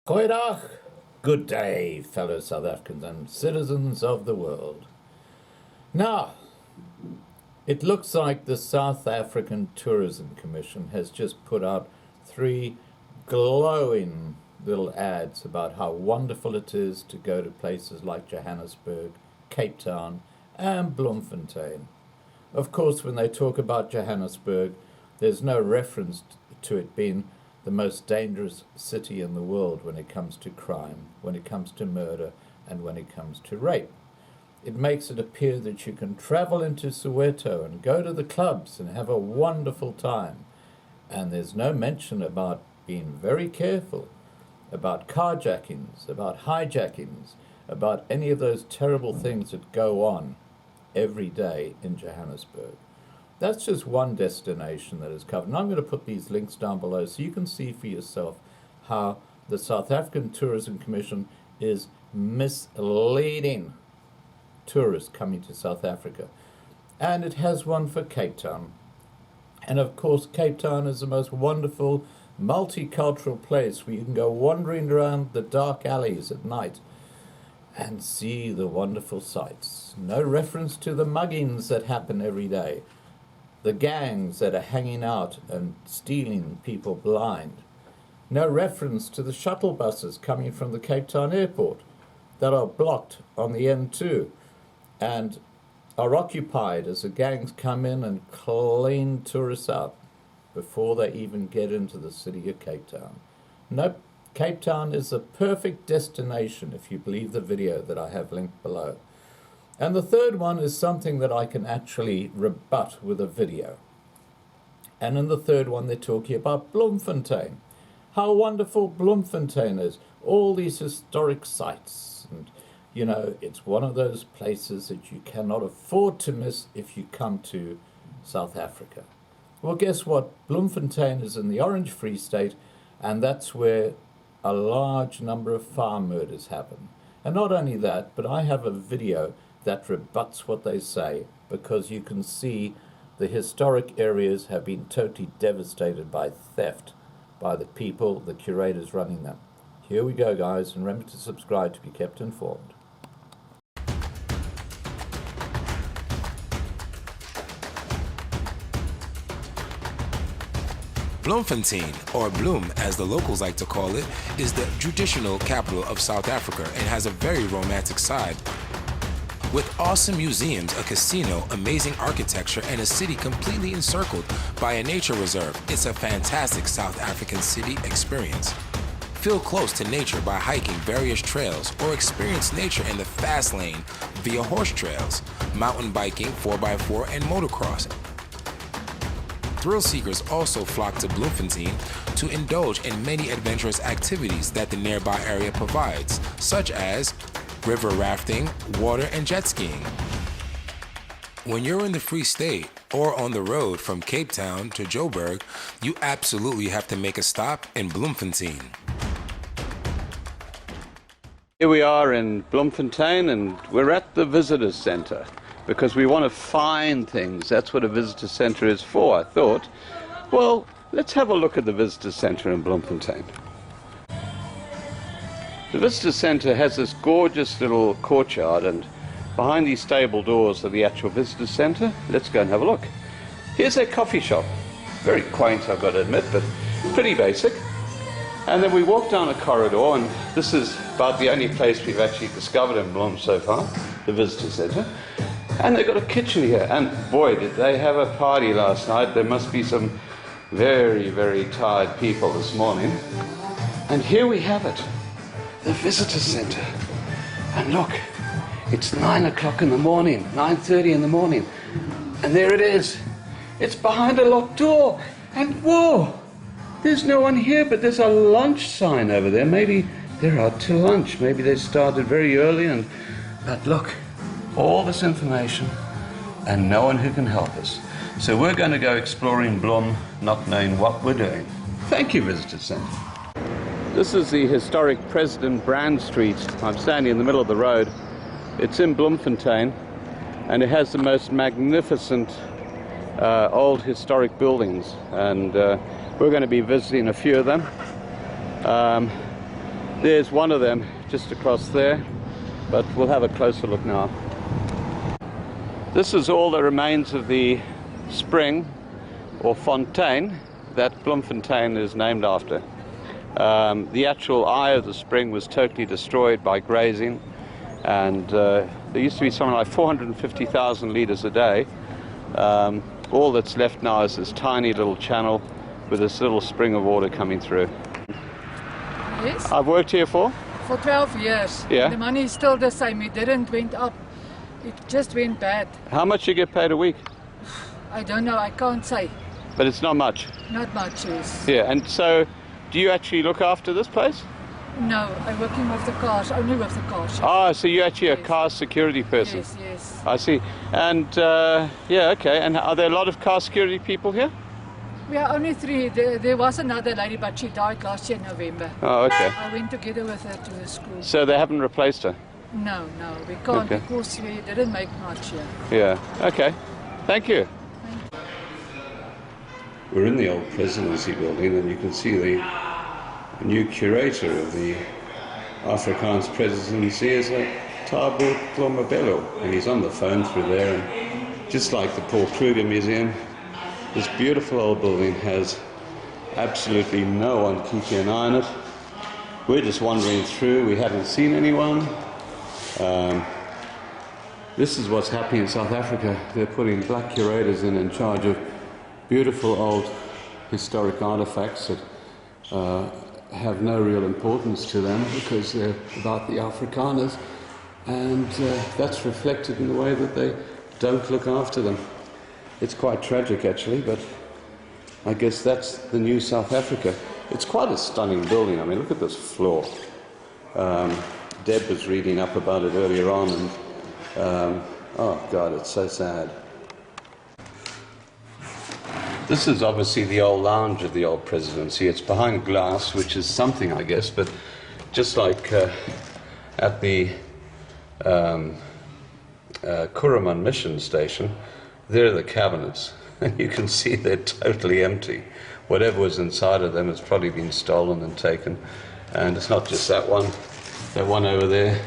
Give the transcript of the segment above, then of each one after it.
Goeiedag, good day, fellow South Africans and citizens of the world. Now, it looks like the South African Tourism Commission has just put out 3 glowing little ads about how wonderful it is to go to places like Johannesburg, Cape Town, and Bloemfontein. Of course, when they talk about Johannesburg, there's no reference to it being the most dangerous city in the world when it comes to crime, when it comes to murder, and when it comes to rape. It makes it appear that you can travel into Soweto and go to the clubs and have a wonderful time. And there's no mention about being very careful, about carjackings, about hijackings, about any of those terrible things that go on every day in Johannesburg. That's just one destination that is covered. And I'm going to put these links down below so you can see for yourself how the South African Tourism Commission is misleading tourists coming to South Africa. And it has one for Cape Town. And of course, Cape Town is the most wonderful, multicultural place where you can go wandering around the dark alleys at night and see the wonderful sights. No reference to the muggings that happen every day, the gangs that are hanging out and stealing people blind. No reference to the shuttle buses coming from the Cape Town airport that are blocked on the N2 and are occupied as the gangs come in and clean tourists out before they even get into the city of Cape Town. Nope, Cape Town is the perfect destination if you believe the video that I have linked below. And the third one is something that I can actually rebut with a video. And in the third one, they're talking about Bloemfontein. How wonderful Bloemfontein is. All these historic sites. And, you know, it's one of those places that you cannot afford to miss if you come to South Africa. Well, guess what? Bloemfontein is in the Orange Free State, and that's where a large number of farm murders happen. And not only that, but I have a video that rebuts what they say, because you can see the historic areas have been totally devastated by theft by the people, the curators running them. Here we go, guys, and remember to subscribe to be kept informed. Bloemfontein, or Bloem as the locals like to call it, is the traditional capital of South Africa and has a very romantic side. With awesome museums, a casino, amazing architecture, and a city completely encircled by a nature reserve, it's a fantastic South African city experience. Feel close to nature by hiking various trails or experience nature in the fast lane via horse trails, mountain biking, 4x4, and motocross. Thrill seekers also flock to Bloemfontein to indulge in many adventurous activities that the nearby area provides, such as river rafting, water, and jet skiing. When you're in the Free State or on the road from Cape Town to Joburg, you absolutely have to make a stop in Bloemfontein. Here we are in Bloemfontein, and we're at the visitor center because we want to find things. That's what a visitor center is for, I thought. Well, let's have a look at the visitor center in Bloemfontein. The visitor center has this gorgeous little courtyard, and behind these stable doors are the actual visitor center. Let's go and have a look. Here's a coffee shop. Very quaint, I've got to admit, but pretty basic. And then we walk down a corridor, and this is about the only place we've actually discovered in Bloem so far, the visitor center. And they've got a kitchen here, and boy, did they have a party last night. There must be some very, very tired people this morning. And here we have it. The visitor center. And look, it's 9 o'clock in the morning, 9:30 in the morning, and there it is. It's behind a locked door, and whoa, there's no one here, but there's a lunch sign over there. Maybe they're out to lunch. Maybe they started very early, but look, all this information and no one who can help us. So we're going to go exploring Bloem, not knowing what we're doing. Thank you, Visitor Center. This is the historic President Brand Street. I'm standing in the middle of the road. It's in Bloemfontein, and it has the most magnificent old historic buildings, and we're going to be visiting a few of them. There's one of them just across there, but we'll have a closer look now. This is all that remains of the spring or fontaine that Bloemfontein is named after. The actual eye of the spring was totally destroyed by grazing, and there used to be something like 450,000 litres a day. All that's left now is this tiny little channel with this little spring of water coming through. Yes. I've worked here for 12 years. Yeah. The money is still the same. It didn't went up. It just went bad. How much you get paid a week? I don't know. I can't say. But it's not much. Not much, yes. Yeah, and so do you actually look after this place? No, I'm working with the cars, only with the cars. Ah, so you're actually a Yes. car security person. Yes, yes. I see. And yeah, okay. And are there a lot of car security people here? We are only 3. There was another lady, but she died last year in November. Oh, okay. I went together with her to the school. So they haven't replaced her? No, we can't Okay. because we didn't make much here. Yeah, okay. Thank you. We're in the old Presidency building, and you can see the new curator of the Afrikaans Presidency is a Thabo Tlomabelo, and he's on the phone through there. And just like the Paul Kruger Museum, this beautiful old building has absolutely no one keeping an eye on it. We're just wandering through. We haven't seen anyone. This is what's happening in South Africa. They're putting black curators in charge of beautiful old historic artifacts that have no real importance to them because they're about the Afrikaners, and that's reflected in the way that they don't look after them. It's quite tragic actually, but I guess that's the new South Africa. It's quite a stunning building. I mean, look at this floor. Deb was reading up about it earlier on, and oh God, it's so sad. This is obviously the old lounge of the old Presidency. It's behind glass, which is something, I guess, but just like at the Kuruman mission station, there are the cabinets, and you can see they're totally empty. Whatever was inside of them has probably been stolen and taken, and it's not just that one over there.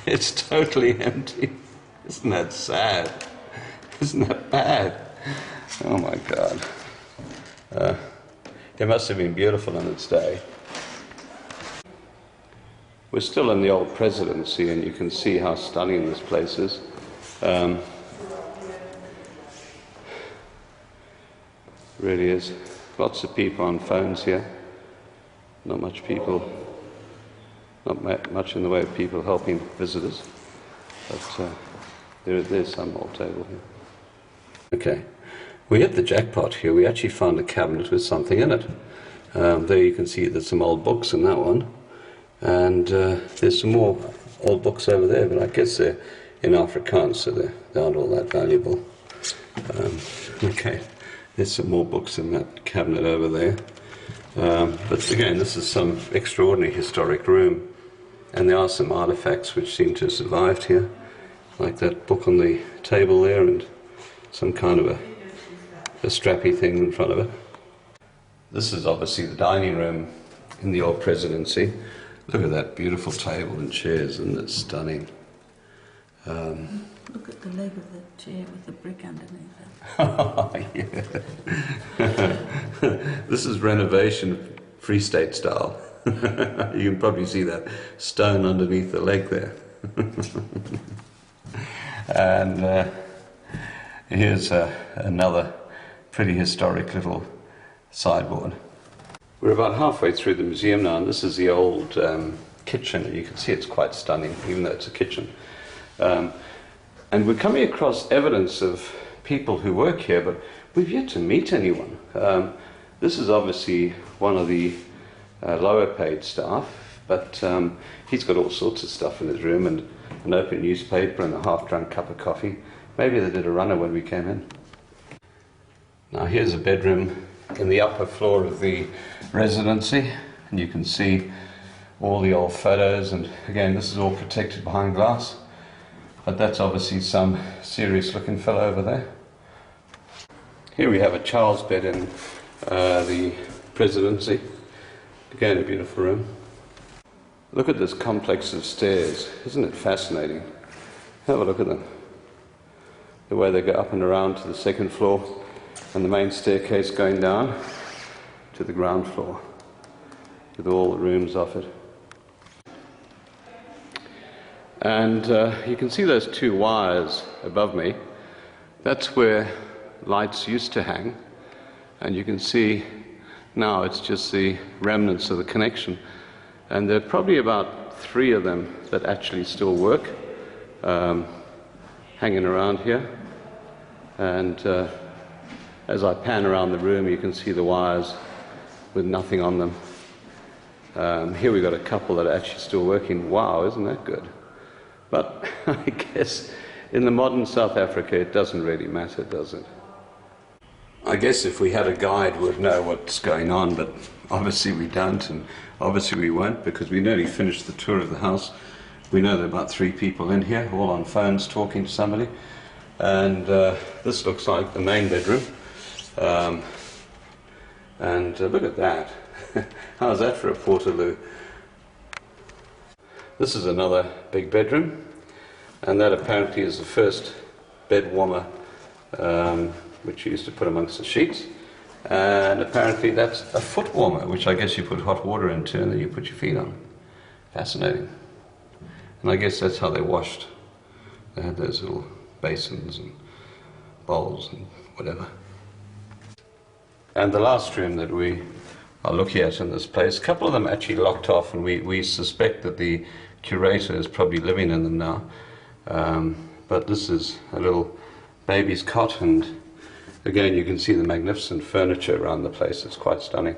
It's totally empty. Isn't that sad? Isn't that bad? Oh my God. It must have been beautiful in its day. We're still in the old Presidency, and you can see how stunning this place is. Really is. Lots of people on phones here. Not much in the way of people helping visitors. But there's some old table here. Okay. We hit the jackpot here. We actually found a cabinet with something in it. There you can see there's some old books in that one. And there's some more old books over there, but I guess they're in Afrikaans, so they aren't all that valuable. Okay, there's some more books in that cabinet over there. But again, this is some extraordinary historic room, and there are some artifacts which seem to have survived here, like that book on the table there, and some kind of a strappy thing in front of it. This is obviously the dining room in the old Presidency. Look at that beautiful table and chairs, and it's stunning. Look at the leg of the chair with the brick underneath it. Oh, yeah. This is renovation Free State style. You can probably see that stone underneath the leg there. And here's another pretty historic little sideboard. We're about halfway through the museum now, and this is the old kitchen. You can see it's quite stunning, even though it's a kitchen. And we're coming across evidence of people who work here, but we've yet to meet anyone. This is obviously one of the lower paid staff, but he's got all sorts of stuff in his room, and an open newspaper and a half-drunk cup of coffee. Maybe they did a runner when we came in. Now here's a bedroom in the upper floor of the residency, and you can see all the old photos, and again this is all protected behind glass, but that's obviously some serious looking fellow over there. Here we have a child's bed in the Presidency. Again, a beautiful room. Look at this complex of stairs. Isn't it fascinating? Have a look at them. The way they go up and around to the second floor, and the main staircase going down to the ground floor, with all the rooms off it. And you can see those two wires above me. That's where lights used to hang. And you can see now it's just the remnants of the connection. And there are probably about 3 of them that actually still work, hanging around here. And as I pan around the room, you can see the wires with nothing on them. Here we've got a couple that are actually still working. Wow, isn't that good? But I guess in the modern South Africa, it doesn't really matter, does it? I guess if we had a guide, we'd know what's going on, but obviously we don't, and obviously we won't, because we nearly finished the tour of the house. We know there are about 3 people in here, all on phones talking to somebody. And this looks like the main bedroom. And look at that. How's that for a portaloo? This is another big bedroom, and that apparently is the first bed warmer, which you used to put amongst the sheets. And apparently that's a foot warmer, which I guess you put hot water into and then you put your feet on. Fascinating. And I guess that's how they washed. They had those little basins and bowls and whatever. And the last room that we are looking at in this place, a couple of them actually locked off, and we suspect that the curator is probably living in them now. But this is a little baby's cot, and again you can see the magnificent furniture around the place. It's quite stunning.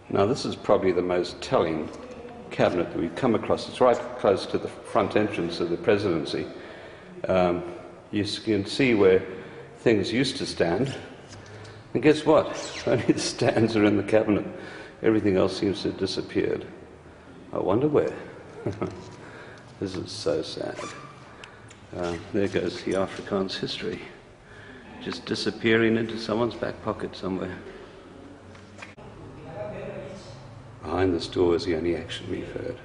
Now this is probably the most telling cabinet that we've come across. It's right close to the front entrance of the Presidency. You can see where things used to stand. And guess what? Only the stands are in the cabinet. Everything else seems to have disappeared. I wonder where. This is so sad. There goes the Afrikaans history, just disappearing into someone's back pocket somewhere. Behind this door is the only action we've heard.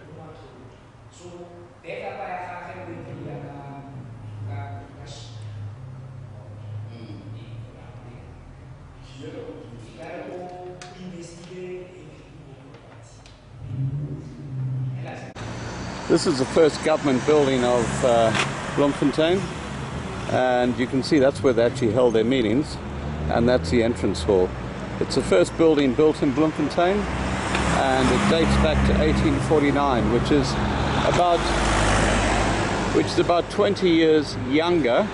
This is the first government building of Bloemfontein, and you can see that's where they actually held their meetings, and that's the entrance hall. It's the first building built in Bloemfontein, and it dates back to 1849, which is about 20 years younger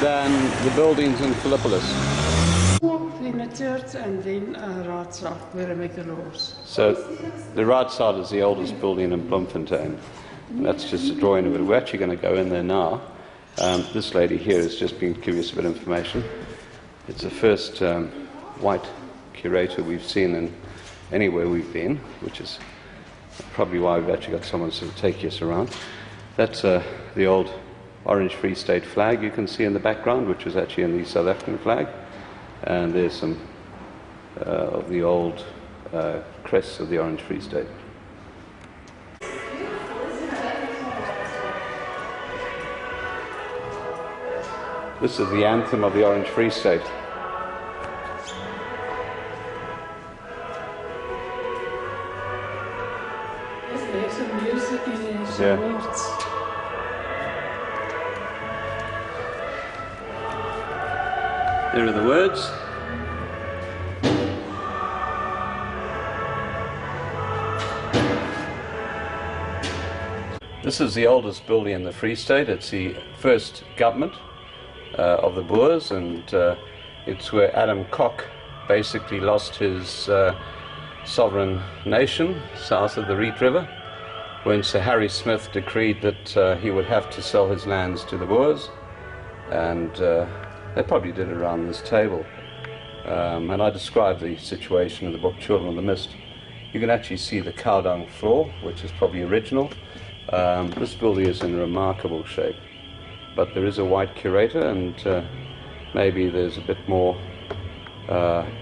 than the buildings in Philippolis. Then a church and then a Raadsaal where I make the laws. So the Raadsaal is the oldest building in Bloemfontein. That's just a drawing of it. We're actually going to go in there now. This lady here has just been giving us a bit of information. It's the first white curator we've seen in anywhere we've been, which is probably why we've actually got someone to take us around. That's the old Orange Free State flag you can see in the background, which was actually in the South African flag. And there's some of the old crests of the Orange Free State. This is the anthem of the Orange Free State. There's some music in there, some words. There are the words. This is the oldest building in the Free State. It's the first government of the Boers, and it's where Adam Kok basically lost his sovereign nation south of the Reed River, when Sir Harry Smith decreed that he would have to sell his lands to the Boers, and they probably did it around this table. And I describe the situation in the book Children of the Mist. You can actually see the cow dung floor, which is probably original. This building is in remarkable shape. But there is a white curator, and maybe there's a bit more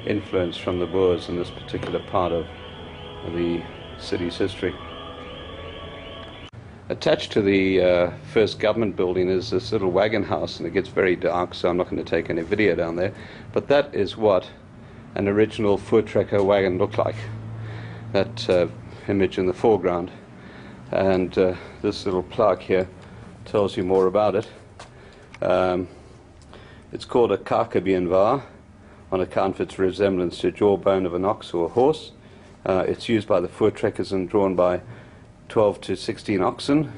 influence from the Boers in this particular part of the city's history. Attached to the first government building is this little wagon house, and it gets very dark, so I'm not going to take any video down there. But that is what an original Voortrekker wagon looked like. That image in the foreground. And this little plaque here tells you more about it. It's called a kakebeenwa on account of its resemblance to a jawbone of an ox or a horse. It's used by the Voortrekkers and drawn by 12 to 16 oxen.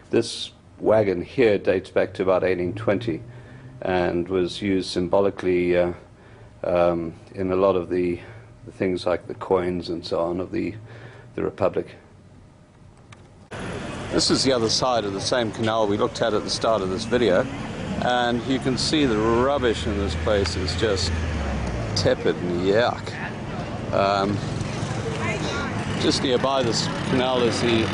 This wagon here dates back to about 1820 and was used symbolically in a lot of the things like the coins and so on of the Republic. This is the other side of the same canal we looked at the start of this video, and you can see the rubbish in this place is just tepid and yuck. Just nearby this canal is the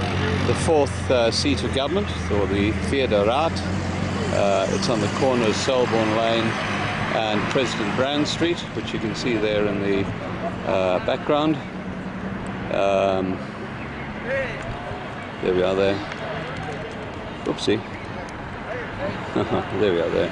fourth seat of government, or the Vierde Raad. It's on the corner of Selborne Lane and President Brand Street, which you can see there in the background. There we are there. Oopsie. There we are there.